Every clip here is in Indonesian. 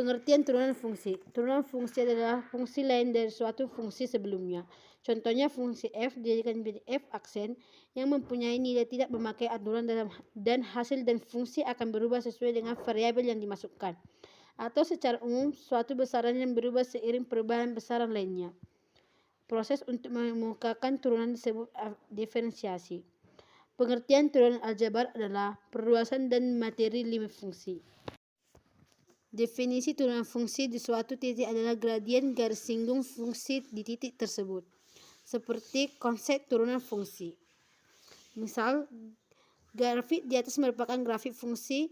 Pengertian turunan fungsi. Turunan fungsi adalah fungsi lain dari suatu fungsi sebelumnya. Contohnya fungsi f dijadikan menjadi f aksen yang mempunyai nilai tidak memakai aturan dan hasil dan fungsi akan berubah sesuai dengan variabel yang dimasukkan. Atau secara umum, suatu besaran yang berubah seiring perubahan besaran lainnya. Proses untuk mengemukakan turunan disebut diferensiasi. Pengertian turunan aljabar adalah perluasan dan materi limit fungsi. Definisi turunan fungsi di suatu titik adalah gradien garis singgung fungsi di titik tersebut, seperti konsep turunan fungsi. Misal, grafik di atas merupakan grafik fungsi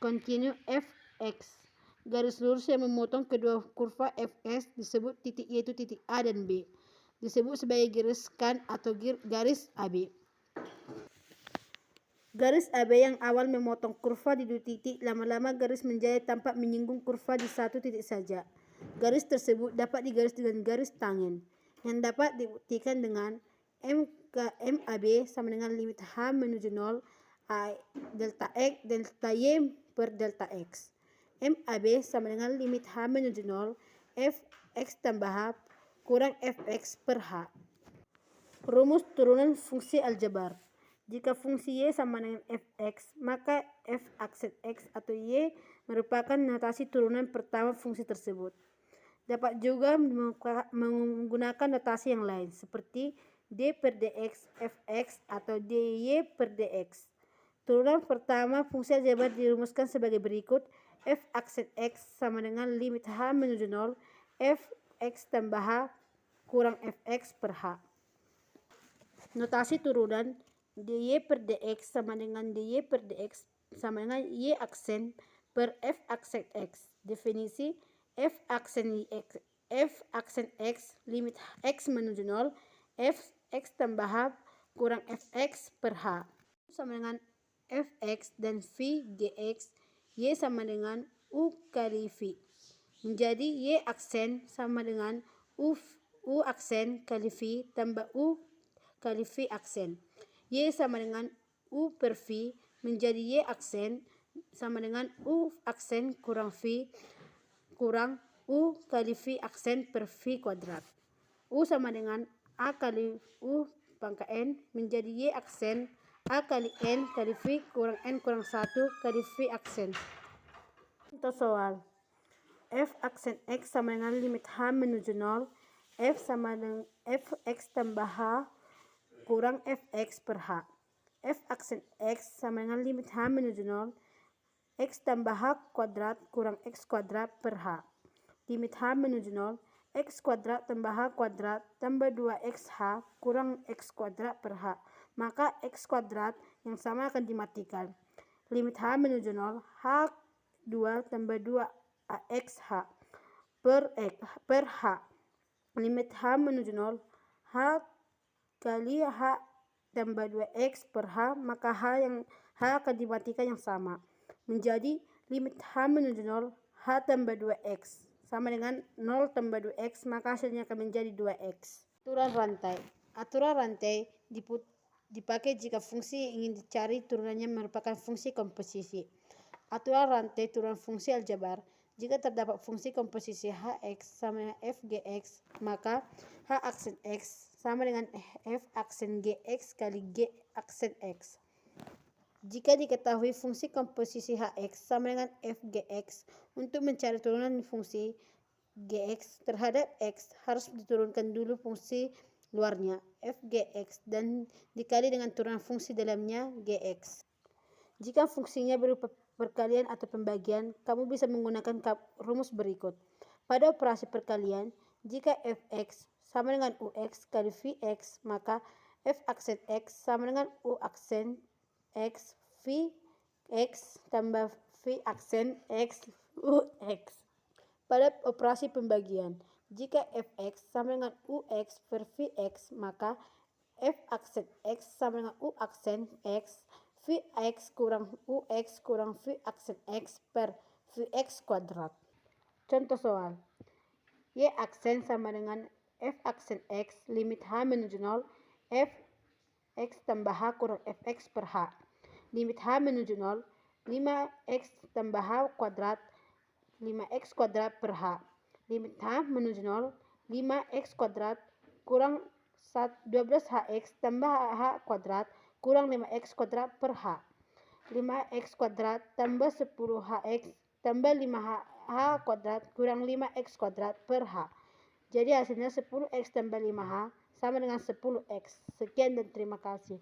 kontinu fx. Garis lurus yang memotong kedua kurva fx disebut titik yaitu titik A dan B. Disebut sebagai garis kan atau garis AB. Garis AB yang awal memotong kurva di dua titik, lama-lama garis menjadi tampak menyinggung kurva di satu titik saja. Garis tersebut dapat digaris dengan garis tangen, yang dapat dibuktikan dengan MAB sama dengan limit H menuju 0, delta X, delta Y per delta X. MAB sama dengan limit H menuju 0, Fx tambah H kurang Fx per H. Rumus turunan fungsi aljabar. Jika fungsi y sama dengan fx, maka f aksen x atau y merupakan notasi turunan pertama fungsi tersebut. Dapat juga menggunakan notasi yang lain, seperti d per dx fx atau dy per dx. Turunan pertama fungsi aljabar dirumuskan sebagai berikut. F aksen x sama dengan limit h menuju 0, fx tambah h kurang fx per h. Notasi turunan dy per dx sama dengan dy per dx sama dengan y aksen per f aksen x. Definisi f aksen x limit x menuju 0, fx tambah h kurang fx per h sama dengan fx dan phi gx, y sama dengan u kali phi. Menjadi y aksen sama dengan u aksen kali phi tambah u kali phi aksen. Y sama dengan U per phi menjadi Y aksen sama dengan U aksen kurang phi kurang U kali phi aksen per phi kuadrat. U sama dengan A kali U pangkat N menjadi Y aksen A kali N kali phi kurang N kurang 1 kali phi aksen. Contoh soal. F aksen X sama dengan limit H menuju 0, F sama dengan Fx tambah H kurang fx per h. F aksen x sama dengan limit h menuju 0, x tambah h kuadrat kurang x kuadrat per h. Limit h menuju 0, x kuadrat tambah h kuadrat tambah 2xh kurang x kuadrat per h. Maka x kuadrat yang sama akan dimatikan. Limit h menuju 0, h2 tambah 2xh per h. Limit h menuju 0, h kali h tambah 2x per h, maka h akan dimatikan yang sama. Menjadi limit h menuju 0, h tambah 2x sama dengan 0 tambah 2x, maka hasilnya akan menjadi 2x. Aturan rantai. Aturan rantai dipakai jika fungsi yang ingin dicari turunannya merupakan fungsi komposisi. Aturan rantai turunan fungsi aljabar. Jika terdapat fungsi komposisi hx sama dengan fgx, maka h aksen x sama dengan f aksen gx kali g aksen x. Jika diketahui fungsi komposisi hx sama dengan fgx, untuk mencari turunan fungsi gx terhadap x harus diturunkan dulu fungsi luarnya fgx dan dikali dengan turunan fungsi dalamnya gx. Jika fungsinya berupa perkalian atau pembagian, kamu bisa menggunakan rumus berikut. Pada operasi perkalian, jika fx sama dengan ux kali vx, maka f aksen x sama dengan u aksen x vx tambah v aksen x ux. Pada operasi pembagian, jika fx sama dengan ux per vx, maka f aksen x sama dengan u aksen x Vx kurang Ux kurang V aksen X per Vx kuadrat. Contoh soal. Y aksen sama dengan F aksen X limit H menuju 0, F X tambah H kurang Fx per H. Limit H menuju 0, 5X tambah H kuadrat 5x kuadrat per H. Limit H menuju 0, 5x kuadrat kurang 12hx tambah H kuadrat kurang 5x kuadrat per H. 5x kuadrat tambah 10hx tambah 5h kuadrat kurang 5x kuadrat per H. Jadi hasilnya 10x tambah 5h sama dengan 10x. Sekian dan terima kasih.